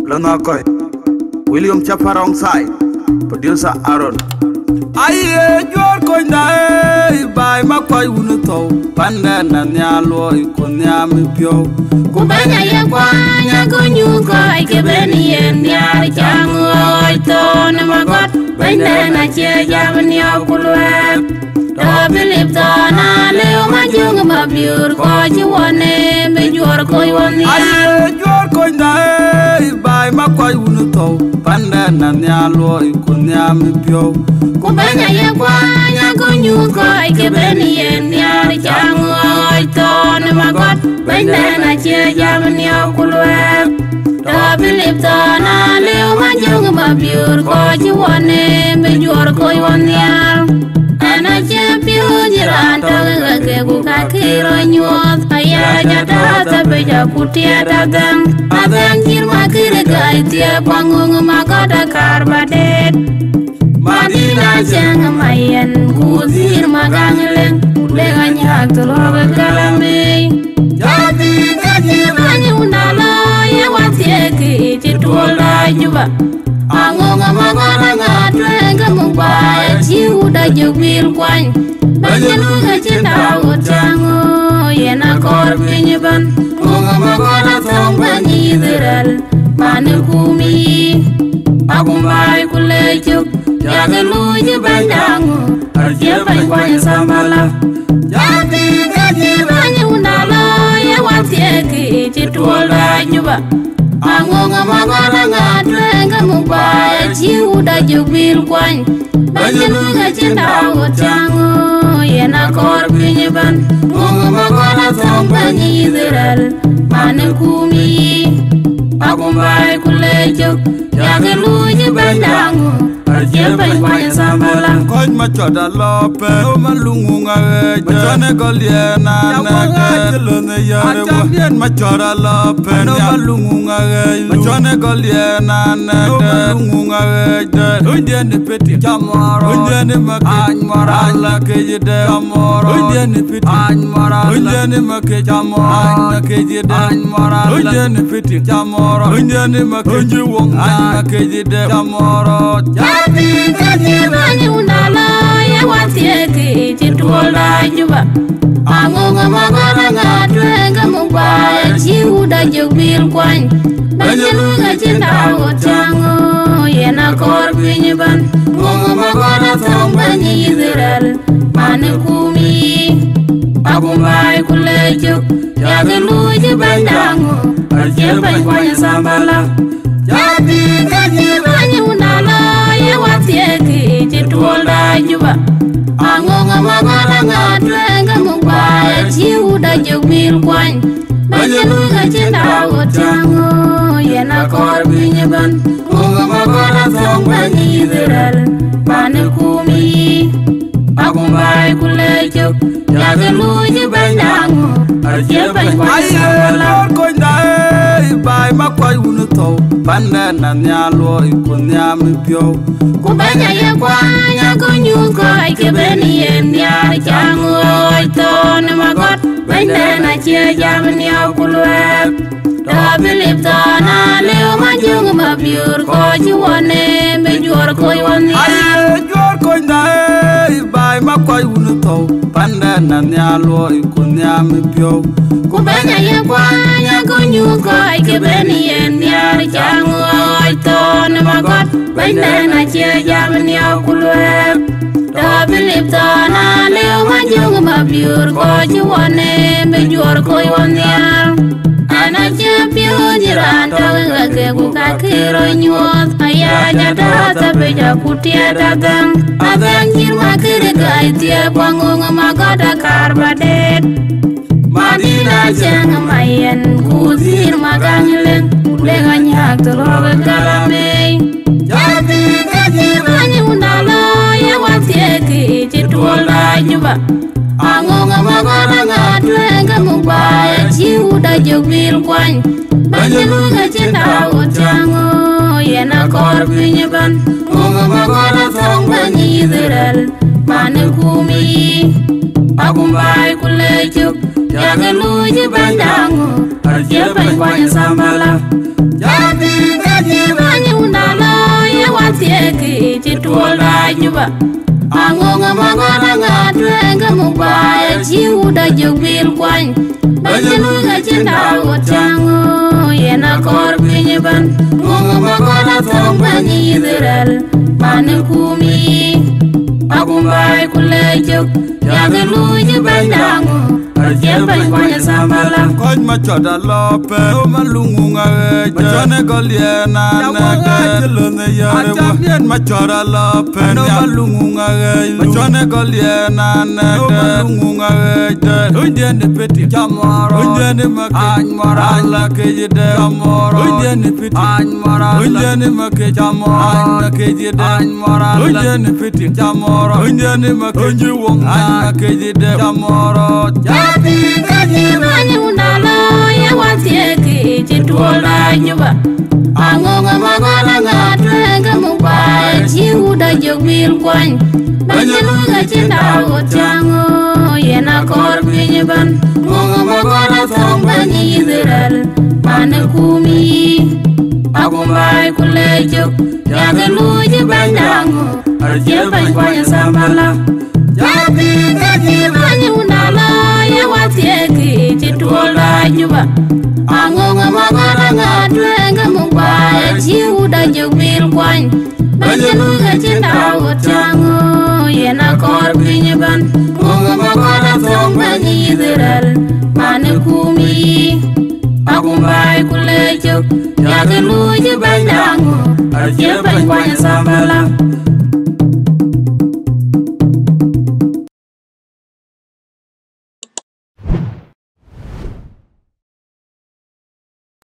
Lanakoi, William Chaparong Sai, producer Aaron. Aye, you're going by Makoi Unuto, Pandana Nyalo, Ikonyami Pio. Kubanya Yakwanya, Gunyuko, Ikebeni, and Yarjango, Ton, Magot, Bandana Chayavania Kulweb. Philip Donna, Leo Majung, Mabur, Kojuane, Major Koyone. Aye, you're going by Makoi Unuto, Pandana Nyalo, Ikonyami Pio. Kubanya Yakwanya, Gunyuko, Ikebeni, and Yarjango, Ton, Magot, Bandana Chayavania Kulweb. Philip Donna, Leo Majung, Mabur, Kojuane, Major Koyone. Ana champion jiranta ke buka kiro nyuat ayah jata tapi jakutia dagang adang kirma kiri gaitia panggung makada karbadet madina jang mayan kuzir magangleng leganya tulor kalame jadi kaji manyundala ya watie ki titola juba angung magana ngatwenga mubaya chiuda jugwil kwany banyaluga chinda utango yena kor pinyiban unga magana thongba nyidiral mani kumi agumbai kulechuk yagaluji bandangu arjebay kwany sambala jadi gaji banyundala ya watieki chitwola juba angonga magana ngatwenga mubaya chiuda jugwil kwany banyaluga chinda utango yena kor pinyiban unga magana thongba nyidiral mani kumi agumbai kulechuk yagaluji bandangu arjebay kwany sambala Koj machoda lope, o malungunga Machane goliena nege Lune yare wa machoda lope, o malungunga Machane goliena nege O malungunga Undiani piti Chamoro Undiani maki Anymara Alla kejide Chamoro Undiani piti Anymara Undiani maki Chamoro Anyna kejide Anymara Undiani piti Chamoro Undiani maki Unjiwong Anyna kejide Chamoro Jadi kaji banyundala ya watieki chitwola juba angonga magana ngatwenga mubaya chiuda jugwil kwany banyaluga chinda utango yena kor pinyiban unga magana thongba nyidiral mani kumi agumbai kulechuk yagaluji bandangu arjebay kwany sambala jadi kaji banyundala ya watieki chitwola juba angonga magana ngatwenga mubaya chiuda jugwil kwany banyaluga chinda utango yena kor pinyiban unga magana thongba nyidiral mani kumi agumbai kulechuk yagaluji bandangu arjebay kwany sambala By Makoi Unuto, Pandana Nyalo, Ikonyami Pio. Kubanya Yakwanya, Gunyuko, Ikebeni, and Yarjango, Ton, Magot, Bandana Chayavania Kulweb. Philip Donna, Leo Majung, Mabur, Kojuane, Major Koyone. Aye, you're going by Makoi Unuto, Pandana Nyalo, Ikonyami Pio. Kubanya Yakwanya, Gunyuko, Ikebeni, and Yarjango, Ton, Magot, Bandana Chayavania Kulweb. Philip Donna, Leo Majung, Mabur, Kojuane, Major Koyone. Ana champion jiranta ke buka kiro nyuat ayah jata tapi jakutia dagang adang kirma kiri gaitia panggung magada karbadet madina jang mayan kuzir magangleng leganya tulor kalame jadi kaji banyundala ya watieki chitwola juba angonga magana ngatwenga mubaya chiuda jugwil kwany banyaluga chinda utango yena kor pinyiban unga magana thongba nyidiral mani kumi agumbai kulechuk yagaluji bandangu arjebay kwany sambala jadi Mani undala ya watieki chituola juba Angonga magana ngatwenga mubaya chiuda jubil kwany Bajiluga chinda utango Yena korpinyi ban Munga magana tongbanyi idhiral Mani kumi Akumbai kulejok Yagiluji bandango Arjebay kwanya sambala Koj machoda lope O malungu ngawe Machone goliena nege Chilone yarewa Achamien machoda lope O malungu ngawe Machone goliena nege O malungu ngawe Unjeni piti Chamoro Unjeni maki Anymora Alla kejide Chamoro Unjeni piti Anymora Unjeni maki Chamoro Alla kejide Anymora Unjeni piti Chamoro Unjeni maki Unjiwong Alla kejide Chamoro Mani undala ya watieki chituola juba Angonga magana ngatwenga mubaya chiuda jubil kwany Bajiluga chinda utango Yena korpinyi ban Munga magana tongbanyi idhiral Mani kumi Akumbai kulejok Yagiluji bandango Arjebay kwanya sambala Mani undala ya watieki chituola juba Angonga magana ngatwenga mubaya chiuda jubil kwany Bajiluga chinda utango Yena korpinyi ban Munga magana tongbanyi idhiral Mani kumi Akumbai kulejok Yagiluji bandango Arjebay kwanya sambala